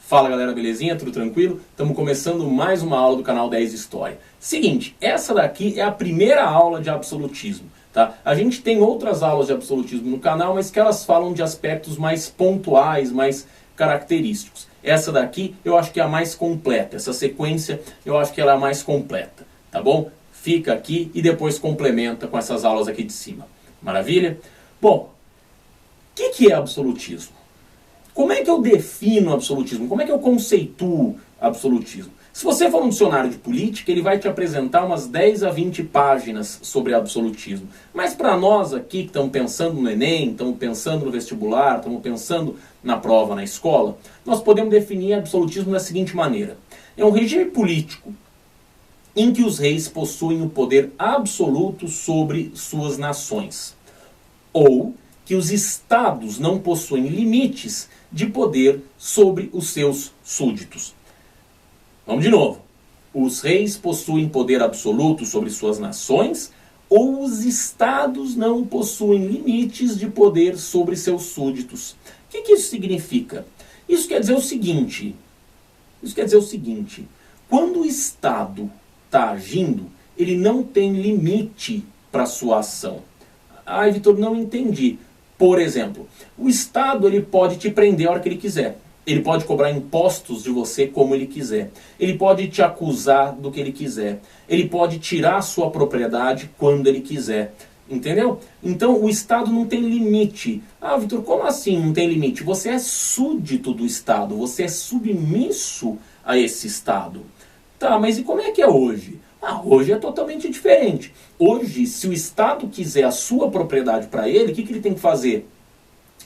Fala galera, belezinha? Tudo tranquilo? Estamos começando mais uma aula do canal 10 História. Seguinte, essa daqui é a primeira aula de absolutismo, tá? A gente tem outras aulas de absolutismo no canal, mas que elas falam de aspectos mais pontuais, mais característicos. Essa daqui eu acho que é a mais completa, essa sequência eu acho que ela é a mais completa, tá bom? Fica aqui e depois complementa com essas aulas aqui de cima. Maravilha? Bom, o que é absolutismo? Como é que eu defino absolutismo? Como é que eu conceituo absolutismo? Se você for um dicionário de política, ele vai te apresentar umas 10 a 20 páginas sobre absolutismo. Mas para nós aqui que estamos pensando no Enem, estamos pensando no vestibular, estamos pensando na prova na escola, nós podemos definir absolutismo da seguinte maneira. É um regime político em que os reis possuem o poder absoluto sobre suas nações. Ou que os estados não possuem limites de poder sobre os seus súditos. Vamos de novo. Os reis possuem poder absoluto sobre suas nações, ou os estados não possuem limites de poder sobre seus súditos. O que isso significa? Isso quer dizer o seguinte. Quando o estado está agindo, ele não tem limite para sua ação. Ah, Vitor, não entendi. Por exemplo, o Estado ele pode te prender a hora que ele quiser. Ele pode cobrar impostos de você como ele quiser. Ele pode te acusar do que ele quiser. Ele pode tirar a sua propriedade quando ele quiser. Entendeu? Então o Estado não tem limite. Ah, Vitor, como assim não tem limite? Você é súdito do Estado. Você é submisso a esse Estado. Tá, mas e como é que é hoje? Ah, hoje é totalmente diferente. Hoje, se o Estado quiser a sua propriedade para ele, o que ele tem que fazer?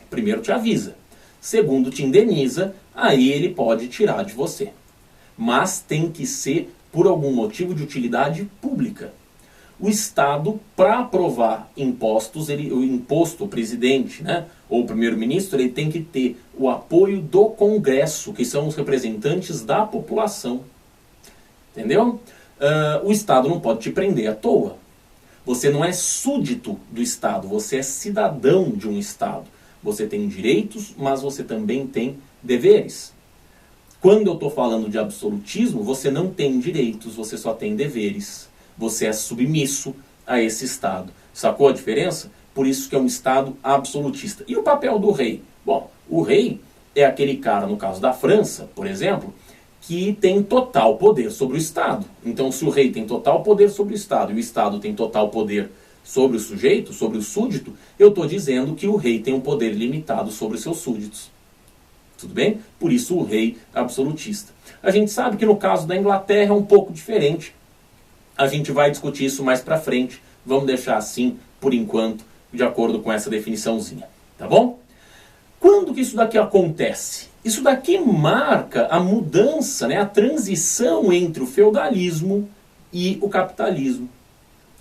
Primeiro te avisa. Segundo te indeniza, aí ele pode tirar de você. Mas tem que ser por algum motivo de utilidade pública. O Estado, para aprovar impostos, o imposto, o presidente, né, ou o primeiro-ministro, ele tem que ter o apoio do Congresso, que são os representantes da população. Entendeu? O Estado não pode te prender à toa. Você não é súdito do Estado, você é cidadão de um Estado. Você tem direitos, mas você também tem deveres. Quando eu estou falando de absolutismo, você não tem direitos, você só tem deveres. Você é submisso a esse Estado. Sacou a diferença? Por isso que é um Estado absolutista. E o papel do rei? Bom, o rei é aquele cara, no caso da França, por exemplo, que tem total poder sobre o Estado. Então, se o rei tem total poder sobre o Estado e o Estado tem total poder sobre o sujeito, sobre o súdito, eu estou dizendo que o rei tem um poder limitado sobre os seus súditos. Tudo bem? Por isso o rei absolutista. A gente sabe que no caso da Inglaterra é um pouco diferente. A gente vai discutir isso mais pra frente. Vamos deixar assim, por enquanto, de acordo com essa definiçãozinha. Tá bom? Quando que isso daqui acontece? Isso daqui marca a mudança, né, a transição entre o feudalismo e o capitalismo.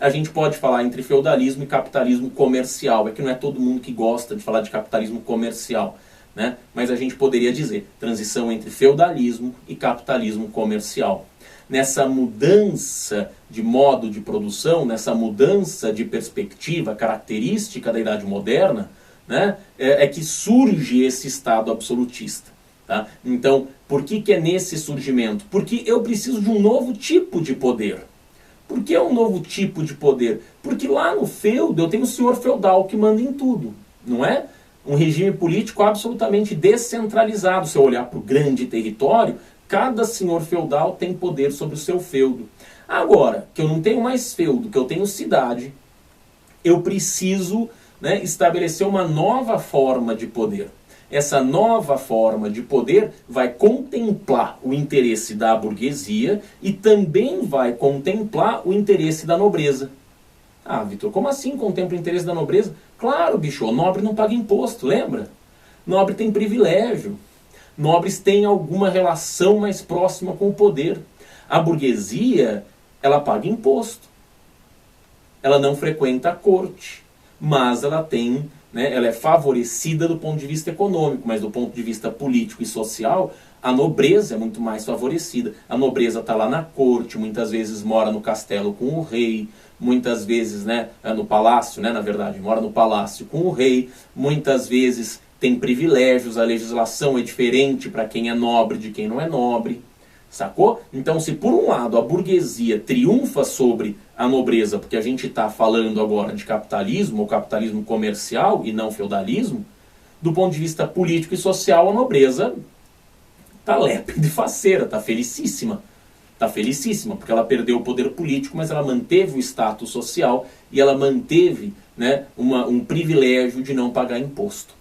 A gente pode falar entre feudalismo e capitalismo comercial. É que não é todo mundo que gosta de falar de capitalismo comercial, né? Mas a gente poderia dizer transição entre feudalismo e capitalismo comercial. Nessa mudança de modo de produção, nessa mudança de perspectiva característica da Idade Moderna, né, é que surge esse Estado absolutista. Tá? Então, por que é nesse surgimento? Porque eu preciso de um novo tipo de poder. Por que um novo tipo de poder? Porque lá no feudo eu tenho o senhor feudal que manda em tudo, não é? Um regime político absolutamente descentralizado. Se eu olhar para o grande território, cada senhor feudal tem poder sobre o seu feudo. Agora, que eu não tenho mais feudo, que eu tenho cidade, eu preciso, né, estabelecer uma nova forma de poder. Essa nova forma de poder vai contemplar o interesse da burguesia e também vai contemplar o interesse da nobreza. Ah, Vitor, como assim contempla o interesse da nobreza? Claro, bicho, o nobre não paga imposto, lembra? Nobre tem privilégio. Nobres têm alguma relação mais próxima com o poder. A burguesia, ela paga imposto. Ela não frequenta a corte, mas ela tem... ela é favorecida do ponto de vista econômico, mas do ponto de vista político e social, a nobreza é muito mais favorecida. A nobreza está lá na corte, muitas vezes mora no castelo com o rei, muitas vezes, no palácio, na verdade, mora no palácio com o rei, muitas vezes tem privilégios, a legislação é diferente para quem é nobre de quem não é nobre, sacou? Então, se por um lado a burguesia triunfa sobre a nobreza, porque a gente está falando agora de capitalismo, ou capitalismo comercial e não feudalismo, do ponto de vista político e social, a nobreza está lépida e faceira, está felicíssima. Está felicíssima, porque ela perdeu o poder político, mas ela manteve o status social e ela manteve, né, um privilégio de não pagar imposto.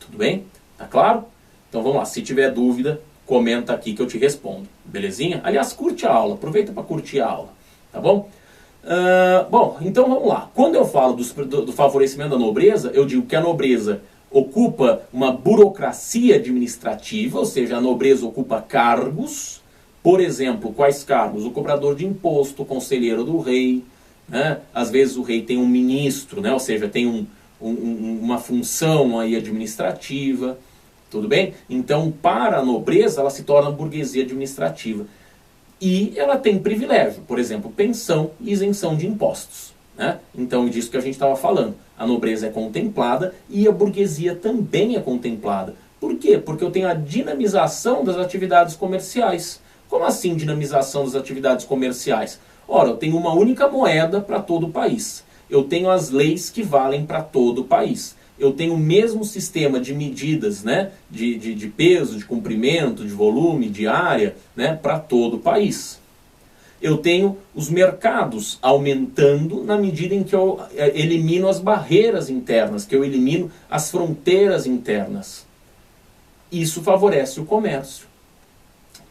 Tudo bem? Tá claro? Então vamos lá, se tiver dúvida, comenta aqui que eu te respondo. Belezinha? Aliás, curte a aula, aproveita para curtir a aula. Tá bom? Bom, então vamos lá. Quando eu falo do favorecimento da nobreza, eu digo que a nobreza ocupa uma burocracia administrativa, ou seja, a nobreza ocupa cargos. Por exemplo, quais cargos? O cobrador de imposto, o conselheiro do rei, né? Às vezes o rei tem um ministro, né? Ou seja, tem uma função aí administrativa, tudo bem? Então, para a nobreza, ela se torna burguesia administrativa. E ela tem privilégio, por exemplo, pensão e isenção de impostos, né? Então, disso que a gente estava falando. A nobreza é contemplada e a burguesia também é contemplada. Por quê? Porque eu tenho a dinamização das atividades comerciais. Como assim dinamização das atividades comerciais? Ora, eu tenho uma única moeda para todo o país. Eu tenho as leis que valem para todo o país. Eu tenho o mesmo sistema de medidas, né, de peso, de comprimento, de volume, de área, né, para todo o país. Eu tenho os mercados aumentando na medida em que eu elimino as barreiras internas, que eu elimino as fronteiras internas. Isso favorece o comércio.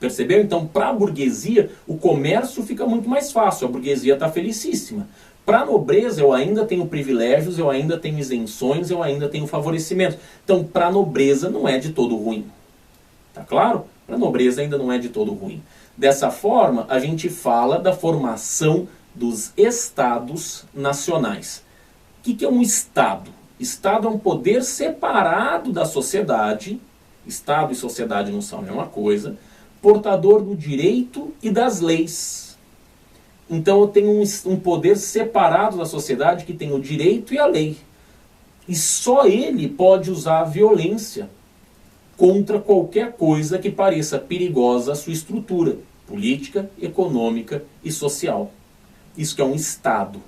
Percebeu? Então, para a burguesia, o comércio fica muito mais fácil. A burguesia está felicíssima. Para a nobreza, eu ainda tenho privilégios, eu ainda tenho isenções, eu ainda tenho favorecimentos. Então, para a nobreza não é de todo ruim. Tá claro? Para a nobreza ainda não é de todo ruim. Dessa forma, a gente fala da formação dos estados nacionais. O que é um estado? Estado é um poder separado da sociedade. Estado e sociedade não são a mesma coisa. Portador do direito e das leis. Então eu tenho um poder separado da sociedade que tem o direito e a lei. E só ele pode usar a violência contra qualquer coisa que pareça perigosa à sua estrutura política, econômica e social. Isso que é um Estado.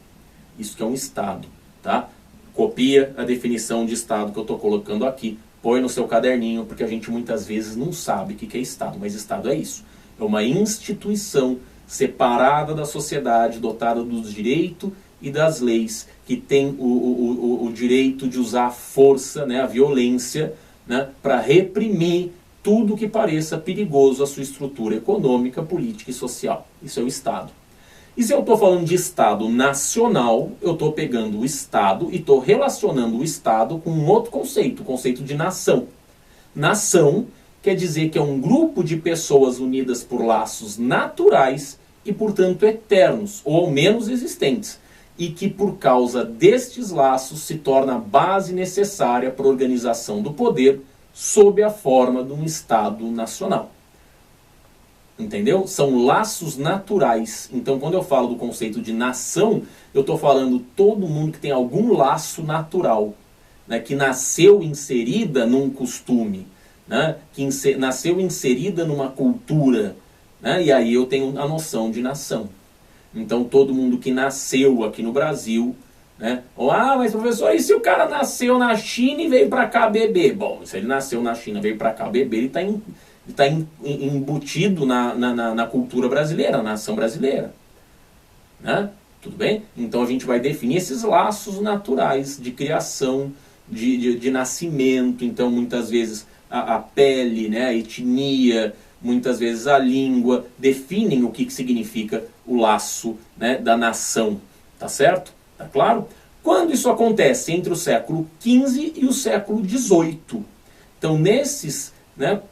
Isso que é um Estado. Tá? Copia a definição de Estado que eu estou colocando aqui. Põe no seu caderninho, porque a gente muitas vezes não sabe o que é Estado. Mas Estado é isso. É uma instituição separada da sociedade, dotada dos direitos e das leis, que tem o direito de usar a força, né, a violência, né, para reprimir tudo que pareça perigoso à sua estrutura econômica, política e social. Isso é o Estado. E se eu estou falando de Estado nacional, eu estou pegando o Estado e estou relacionando o Estado com um outro conceito, o conceito de nação. Nação quer dizer que é um grupo de pessoas unidas por laços naturais e, portanto, eternos, ou ao menos existentes, e que, por causa destes laços, se torna a base necessária para a organização do poder sob a forma de um Estado nacional. Entendeu? São laços naturais. Então, quando eu falo do conceito de nação, eu estou falando todo mundo que tem algum laço natural, né, que nasceu inserida num costume, né, que nasceu inserida numa cultura, né, e aí eu tenho a noção de nação. Então, todo mundo que nasceu aqui no Brasil, né, mas professor, e se o cara nasceu na China e veio para cá beber? Bom, se ele nasceu na China e veio para cá beber, ele está embutido na cultura brasileira, na nação brasileira. Né? Tudo bem? Então a gente vai definir esses laços naturais de criação, de nascimento. Então muitas vezes a pele, né, a etnia, muitas vezes a língua, definem o que significa o laço, né, da nação. Tá certo? Tá claro? Quando isso acontece? Entre o século XV e o século XVIII. Então nesses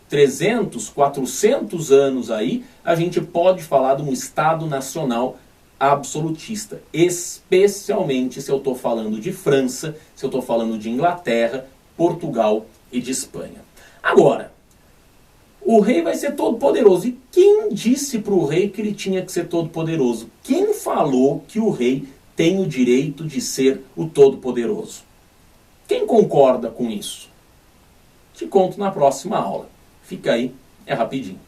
300, 400 anos aí, a gente pode falar de um Estado nacional absolutista. Especialmente se eu estou falando de França, se eu estou falando de Inglaterra, Portugal e de Espanha. Agora, o rei vai ser todo poderoso. E quem disse para o rei que ele tinha que ser todo poderoso? Quem falou que o rei tem o direito de ser o todo poderoso? Quem concorda com isso? Te conto na próxima aula. Fica aí, é rapidinho.